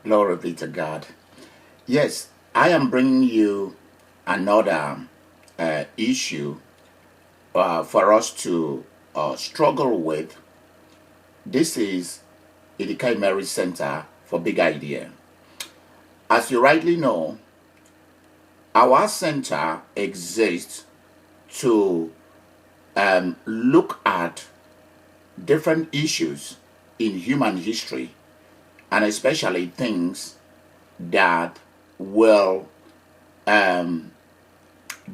Glory be to God. Yes, I am bringing you another issue for us to struggle with. This is Idika Imeri Center for Big Idea. As you rightly know, our center exists to look at different issues in human history, and especially things that will um,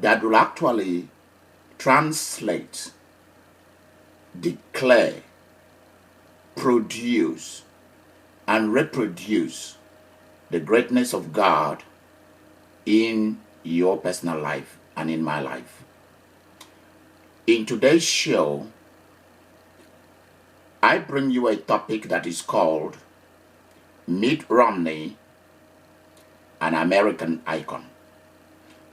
actually translate, declare, produce, and reproduce the greatness of God in your personal life and in my life. In today's show, I bring you a topic that is called Mitt Romney, an American icon.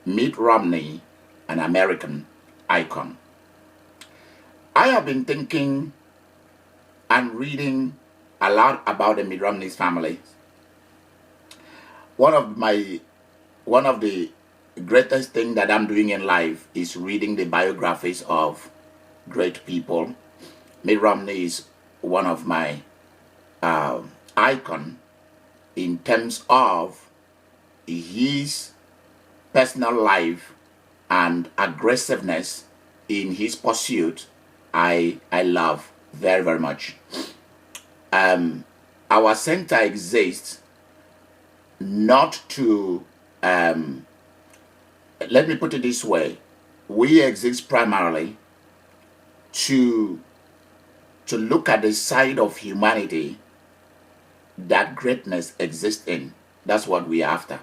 Mitt Romney, an American icon. I have been thinking and reading a lot about the Mitt Romney's family. One of the greatest things that I'm doing in life is reading the biographies of great people. Mitt Romney is one of my icon in terms of his personal life and aggressiveness in his pursuit. I love very, very much. Our center exists not to, let me put it this way, we exist primarily to look at the side of humanity that greatness exists in. That's what we are after.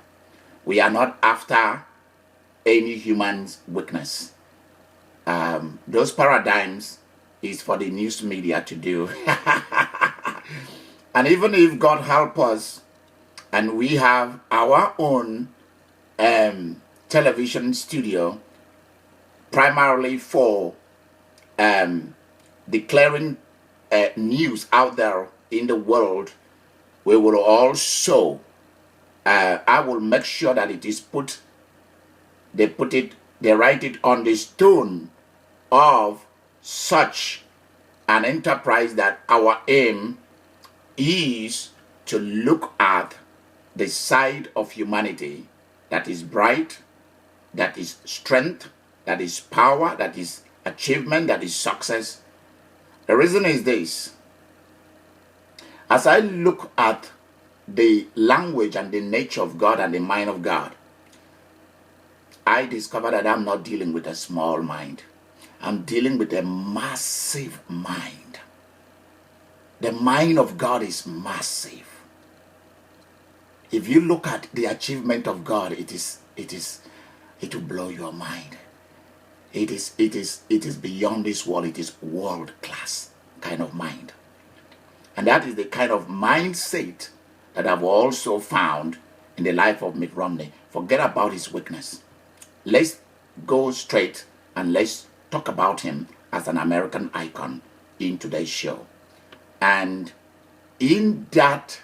We are not after any human's weakness. Those paradigms is for the news media to do. And even if God help us and we have our own television studio primarily for declaring news out there in the world, we will also I will make sure that it is they write it on the stone of such an enterprise that our aim is to look at the side of humanity that is bright, that is strength, that is power, that is achievement, that is success. The reason is this: as I look at the language and the nature of God and the mind of God, I discover that I'm not dealing with a small mind. I'm dealing with a massive mind. The mind of God is massive. If you look at the achievement of God, it will blow your mind. It is beyond this world. It is world class kind of mind. And that is the kind of mindset that I've also found in the life of Mitt Romney. Forget about his weakness. Let's go straight and let's talk about him as an American icon in today's show. And in that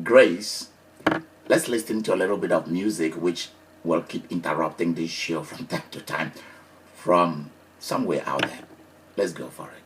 grace, let's listen to a little bit of music, which will keep interrupting this show from time to time from somewhere out there. Let's go for it.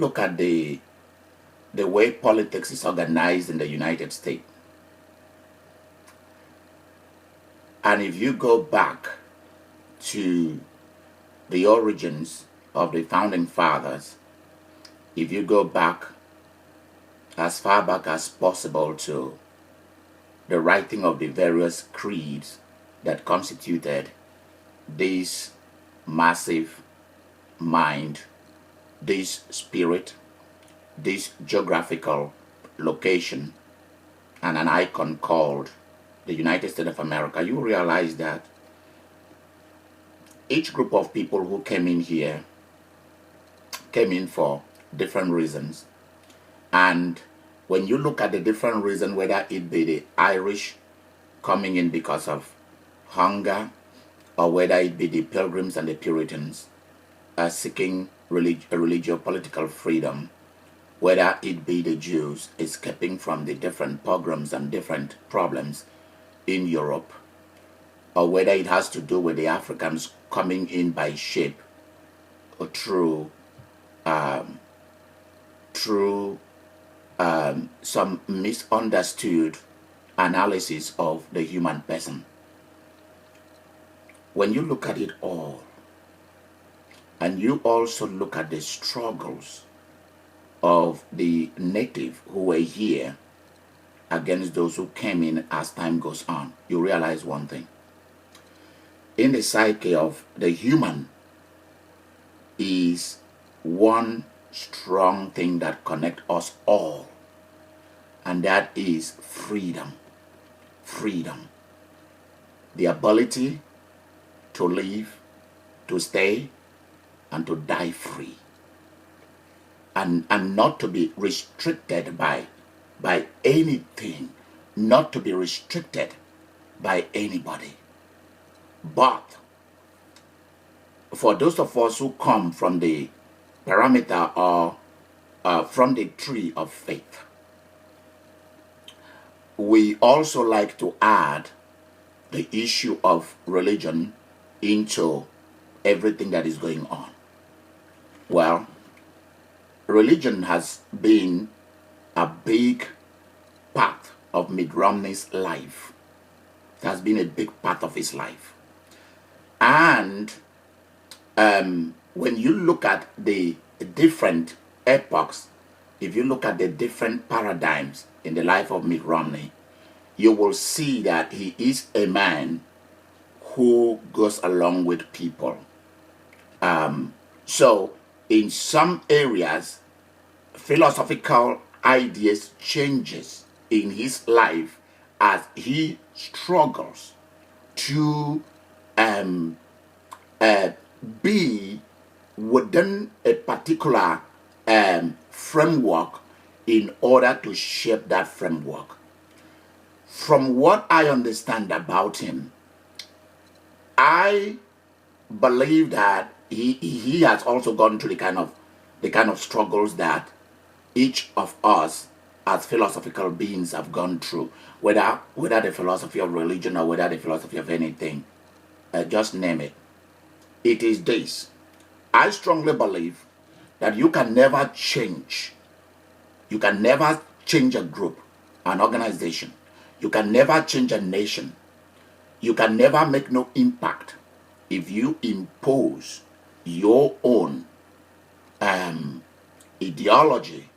look at the way politics is organized in the United States, and if you go back to the origins of the founding fathers, if you go back as far back as possible to the writing of the various creeds that constituted this massive mind, this spirit, this geographical location, and an icon called the United States of America, you realize that each group of people who came in here came in for different reasons. And when you look at the different reasons, whether it be the Irish coming in because of hunger, or whether it be the Pilgrims and the Puritans seeking religio-political freedom, whether it be the Jews escaping from the different pogroms and different problems in Europe, or whether it has to do with the Africans coming in by ship or through some misunderstood analysis of the human person. When you look at it all, and you also look at the struggles of the native who were here against those who came in as time goes on, you realize one thing. In the psyche of the human is one strong thing that connects us all, and that is freedom. Freedom. The ability to live, to stay, and to die free. And not to be restricted by anything, not to be restricted by anybody. But for those of us who come from the parameter or from the tree of faith, we also like to add the issue of religion into everything that is going on. Well, religion has been a big part of Mitt Romney's life. It has been a big part of his life. And when you look at the different epochs, if you look at the different paradigms in the life of Mitt Romney, you will see that he is a man who goes along with people. So in some areas, philosophical ideas changes in his life as he struggles to be within a particular framework in order to shape that framework. From what I understand about him, I believe that he has also gone through the kind of struggles that each of us as philosophical beings have gone through, whether the philosophy of religion or whether the philosophy of anything, just name it. It is this. I strongly believe that you can never change. You can never change a group, an organization. You can never change a nation. You can never make no impact if you impose your own ideology,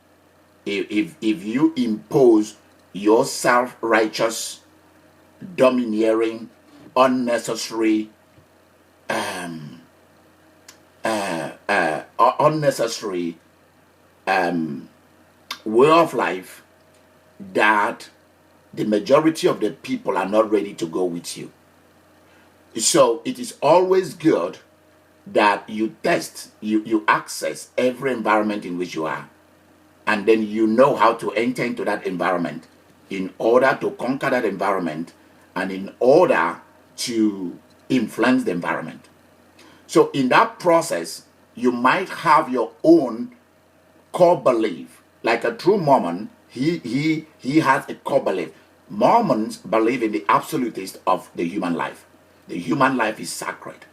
if you impose your self-righteous, domineering, unnecessary way of life that the majority of the people are not ready to go with you. So it is always good that you test, you access every environment in which you are, and then you know how to enter into that environment in order to conquer that environment and in order to influence the environment. So in that process, you might have your own core belief. Like a true Mormon, he has a core belief. Mormons believe in the absolutist of the human life. The human life is sacred.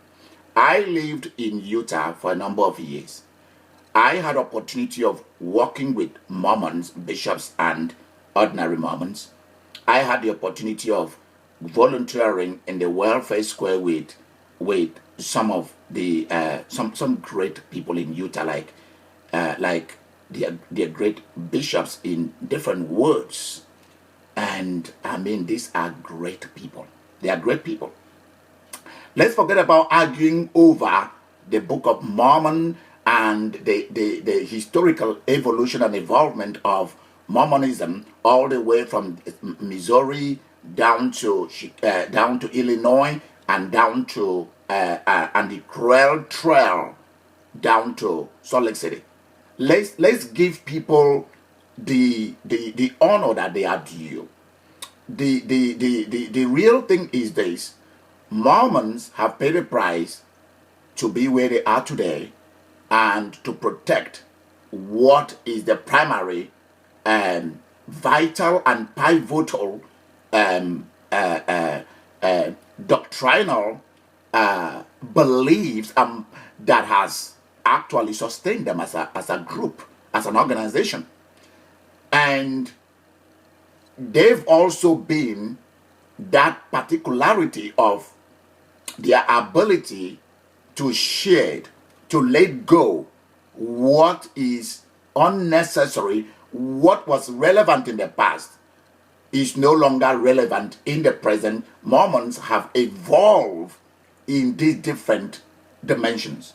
I lived in Utah for a number of years. I had opportunity of working with Mormons, bishops, and ordinary Mormons. I had the opportunity of volunteering in the welfare square with some of the some great people in Utah, like the great bishops in different wards. And I mean, these are great people. They are great people. Let's forget about arguing over the Book of Mormon and the historical evolution and involvement of Mormonism all the way from Missouri down to Illinois and down to and the Trail Trail down to Salt Lake City. Let's give people the honor that they are due. The real thing is this: Mormons have paid a price to be where they are today and to protect what is the primary vital and pivotal doctrinal beliefs that has actually sustained them as a group, as an organization. And they've also been that particularity of their ability to shed, to let go what is unnecessary, what was relevant in the past is no longer relevant in the present. Mormons have evolved in these different dimensions,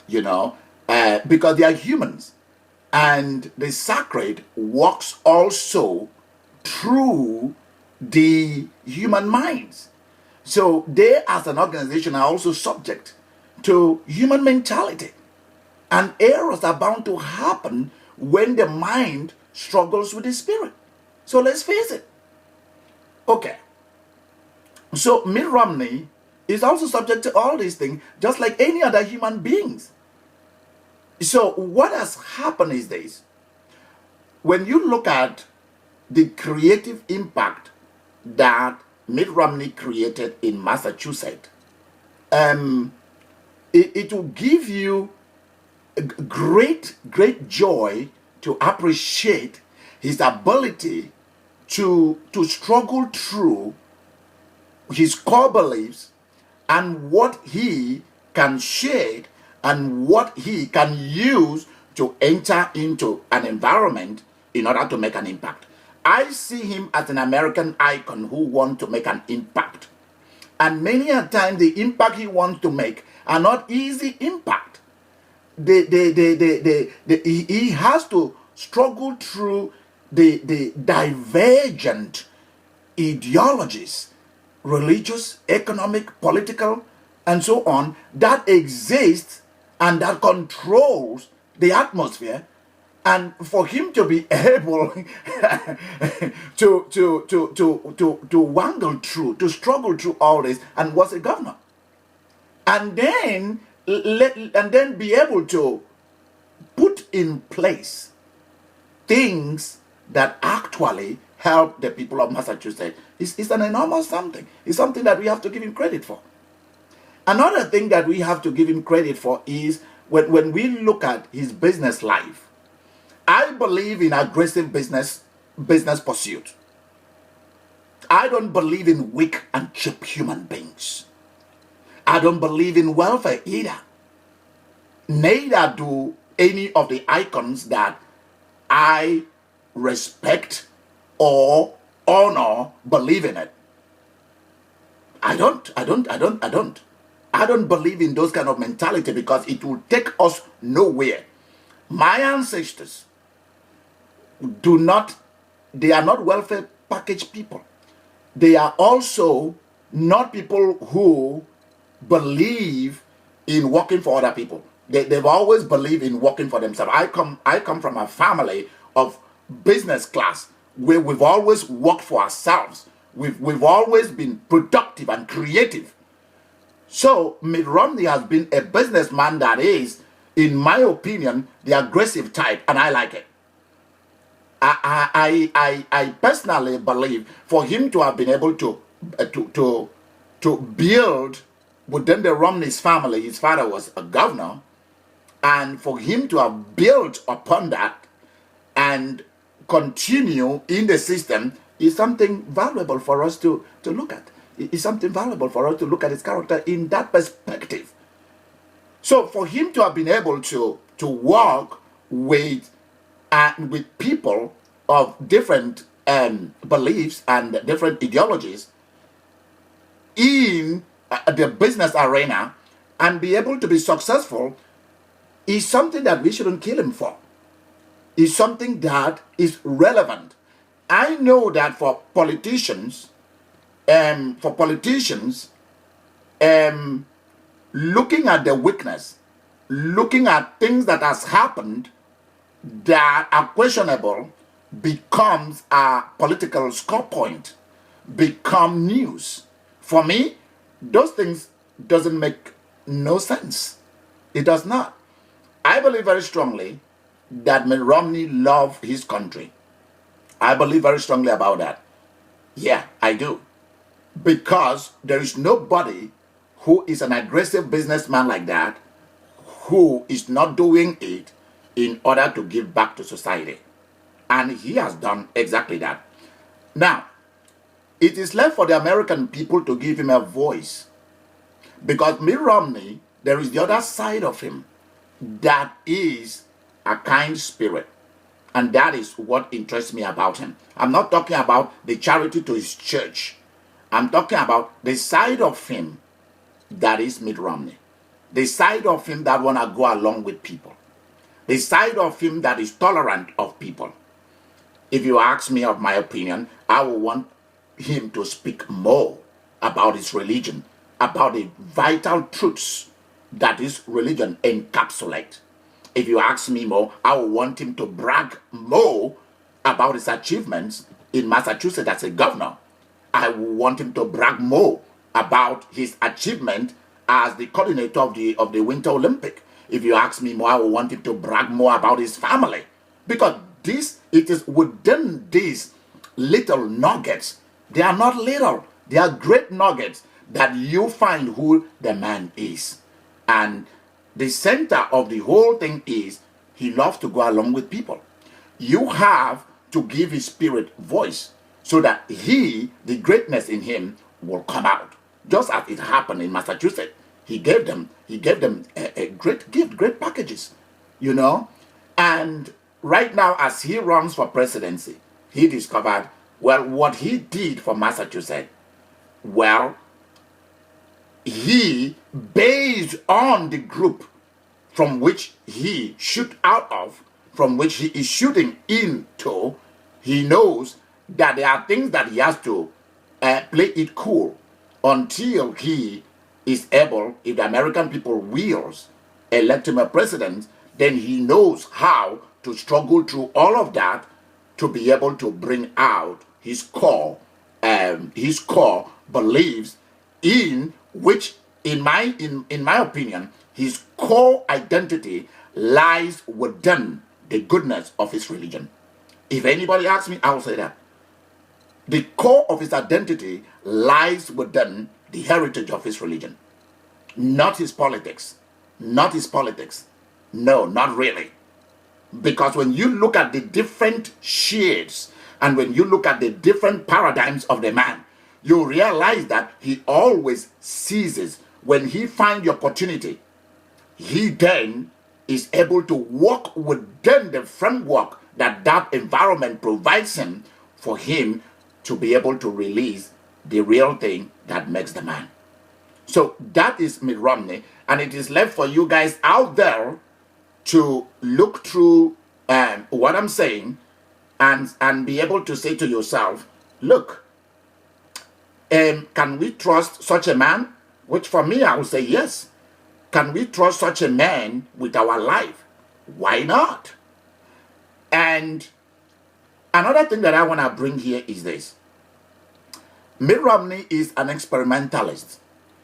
because they are humans. And the sacred works also through the human minds. So they, as an organization, are also subject to human mentality. And errors are bound to happen when the mind struggles with the spirit. So let's face it. Okay. So Mitt Romney is also subject to all these things, just like any other human beings. So what has happened is this: when you look at the creative impact that Mitt Romney created in Massachusetts, it will give you great joy to appreciate his ability to struggle through his core beliefs and what he can shade and what he can use to enter into an environment in order to make an impact. I see him as an American icon who wants to make an impact. And many a time the impact he wants to make are not easy impact. He has to struggle through the divergent ideologies, religious, economic, political, and so on, that exist and that controls the atmosphere. And for him to be able to wangle through, to struggle through all this, and was a governor, and then be able to put in place things that actually help the people of Massachusetts is an enormous something. It's something that we have to give him credit for. Another thing that we have to give him credit for is when we look at his business life. I believe in aggressive business pursuit. I don't believe in weak and cheap human beings. I don't believe in welfare either. Neither do any of the icons that I respect or honor believe in it. I don't believe in those kind of mentality because it will take us nowhere. My ancestors they are not welfare package people. They are also not people who believe in working for other people. They've always believed in working for themselves. I come from a family of business class where we've always worked for ourselves. We've always been productive and creative. So Mitt Romney has been a businessman that is, in my opinion, the aggressive type, and I like it. I personally believe for him to have been able to build within the Romney's family. His father was a governor, And for him to have built upon that and continue in the system is something valuable for us to look at. It's something valuable for us to look at his character in that perspective. So for him to have been able to work with people of different beliefs and different ideologies in the business arena and be able to be successful is something that we shouldn't kill him for. Is something that is relevant. I know that for politicians, looking at the weakness, looking at things that has happened that are questionable becomes a political score point, become news. For me, those things doesn't make no sense. It does not. I believe very strongly that Mitt Romney loved his country. I believe very strongly about that. Yeah, I do. Because there is nobody who is an aggressive businessman like that who is not doing it in order to give back to society. And he has done exactly that. Now, it is left for the American people to give him a voice. Because Mitt Romney, there is the other side of him that is a kind spirit. And that is what interests me about him. I'm not talking about the charity to his church. I'm talking about the side of him that is Mitt Romney. The side of him that want to go along with people. The side of him that is tolerant of people. If you ask me of my opinion, I would want him to speak more about his religion, about the vital truths that his religion encapsulates. If you ask me more, I would want him to brag more about his achievements in Massachusetts as a governor. I would want him to brag more about his achievement as the coordinator of the Winter Olympic. If you ask me more, I would want him to brag more about his family. Because it is within these little nuggets. They are not little. They are great nuggets that you find who the man is. And the center of the whole thing is he loves to go along with people. You have to give his spirit voice so that the greatness in him will come out. Just as it happened in Massachusetts. He gave them a great gift, great packages, And right now, as he runs for presidency, he discovered, what he did for Massachusetts, he, based on the group from which he shoot out of, from which he is shooting into, he knows that there are things that he has to play it cool until he is able, if the American people wills elect him a president, then he knows how to struggle through all of that to be able to bring out his core beliefs, in which, in my opinion, his core identity lies within the goodness of his religion. If anybody asks me, I will say that. The core of his identity lies within the heritage of his religion. Not his politics. Not his politics. No, not really. Because when you look at the different shades and when you look at the different paradigms of the man, you realize that he always seizes. When he finds the opportunity, he then is able to work within the framework that environment provides him for him to be able to release the real thing that makes the man. So that is Mitt Romney, and it is left for you guys out there to look through what I'm saying and be able to say to yourself, look, can we trust such a man? Which for me, I would say yes. Can we trust such a man with our life? Why not? And another thing that I want to bring here is this. Mitt Romney is an experimentalist.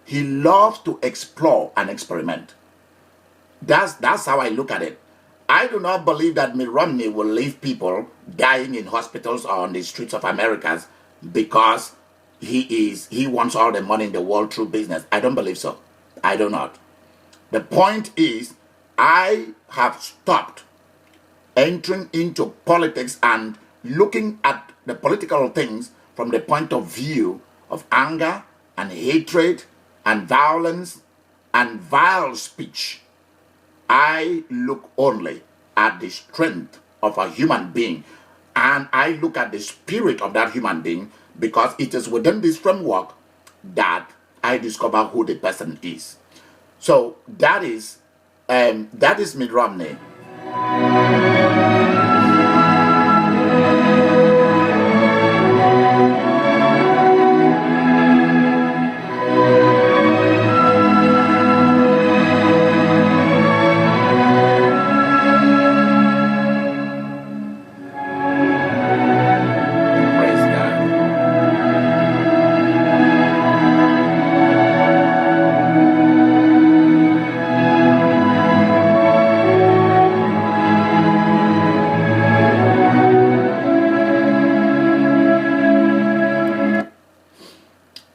He loves to explore and experiment. That's how I look at it. I do not believe that Mitt Romney will leave people dying in hospitals or on the streets of America because he wants all the money in the world through business. I don't believe so. I do not. The point is, I have stopped entering into politics and looking at the political things from the point of view of anger and hatred and violence and vile speech. I look only at the strength of a human being, and I look at the spirit of that human being, because it is within this framework that I discover who the person is. So that is Mitt Romney. Praise God.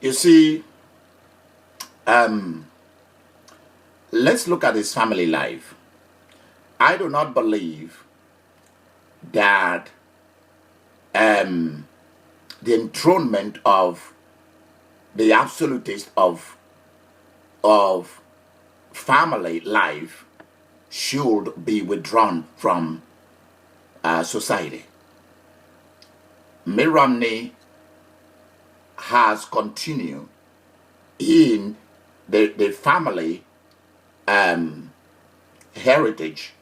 You see, let's look at his family life. I do not believe that the enthronement of the absolutist of family life should be withdrawn from society. Mitt Romney has continued in the family heritage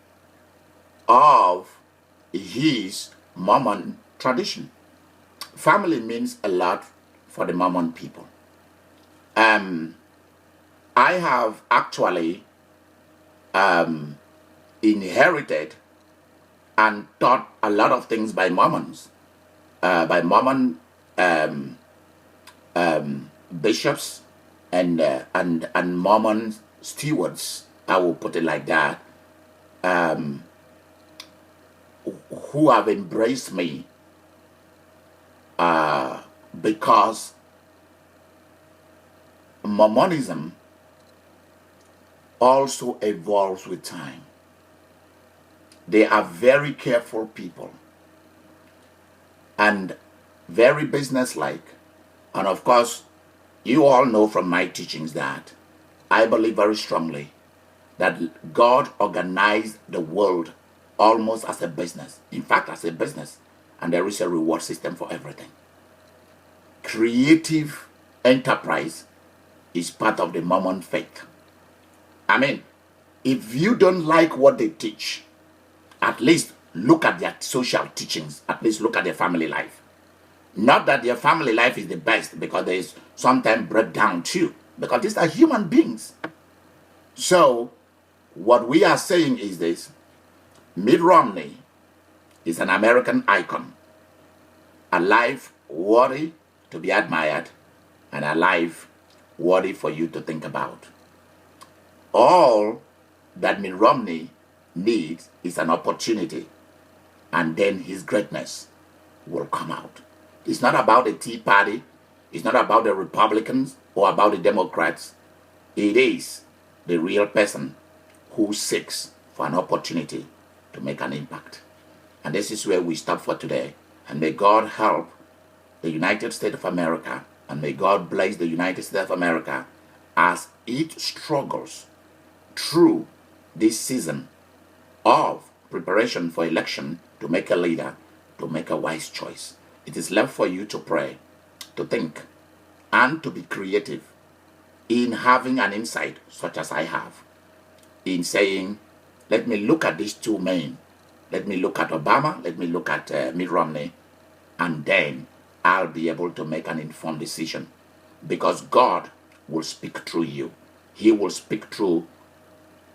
of his Mormon tradition. Family means a lot for the Mormon people. I have actually inherited and taught a lot of things by Mormons, by Mormon bishops and Mormon stewards. I will put it like that, who have embraced me because Mormonism also evolves with time. They are very careful people and very businesslike. And of course, you all know from my teachings that I believe very strongly that God organized the world almost as a business. In fact, as a business. And there is a reward system for everything. Creative enterprise is part of the Mormon faith. I mean, if you don't like what they teach, at least look at their social teachings. At least look at their family life. Not that their family life is the best, because there is sometimes breakdown too. Because these are human beings. So, what we are saying is this: Mitt Romney is an American icon. A life worthy to be admired, and a life worthy for you to think about. All that Mitt Romney needs is an opportunity, and then his greatness will come out. It's not about the Tea Party. It's not about the Republicans or about the Democrats. It is the real person who seeks for an opportunity to make an impact. And this is where we stop for today. And may God help the United States of America, and may God bless the United States of America as it struggles through this season of preparation for election to make a leader, to make a wise choice. It is left for you to pray, to think, and to be creative in having an insight such as I have, in saying, let me look at these two men. Let me look at Obama, let me look at Mitt Romney, and then I'll be able to make an informed decision. Because God will speak through you. He will speak through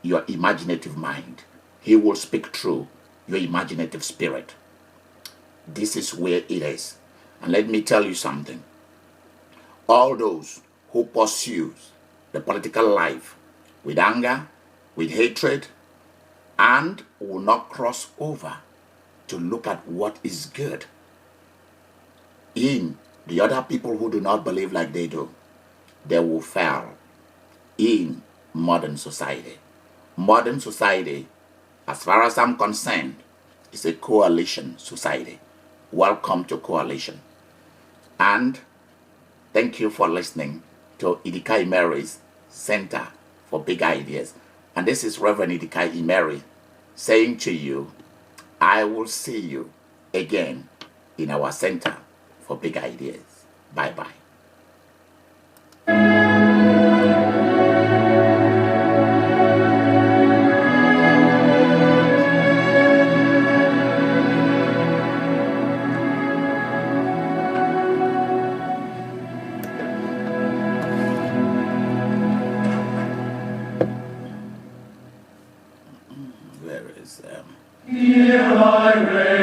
your imaginative mind. He will speak through your imaginative spirit. This is where it is. And let me tell you something. All those who pursue the political life with anger, with hatred, and will not cross over to look at what is good in the other people who do not believe like they do, they will fail in modern society. modern society, as far as I'm concerned, is a coalition society. Welcome to coalition. And thank you for listening to Idika Imeri's Center for Big Ideas. And this is Reverend Idika Imeri saying to you, I will see you again in our Center for Big Ideas. Bye-bye. Where is Here I reign.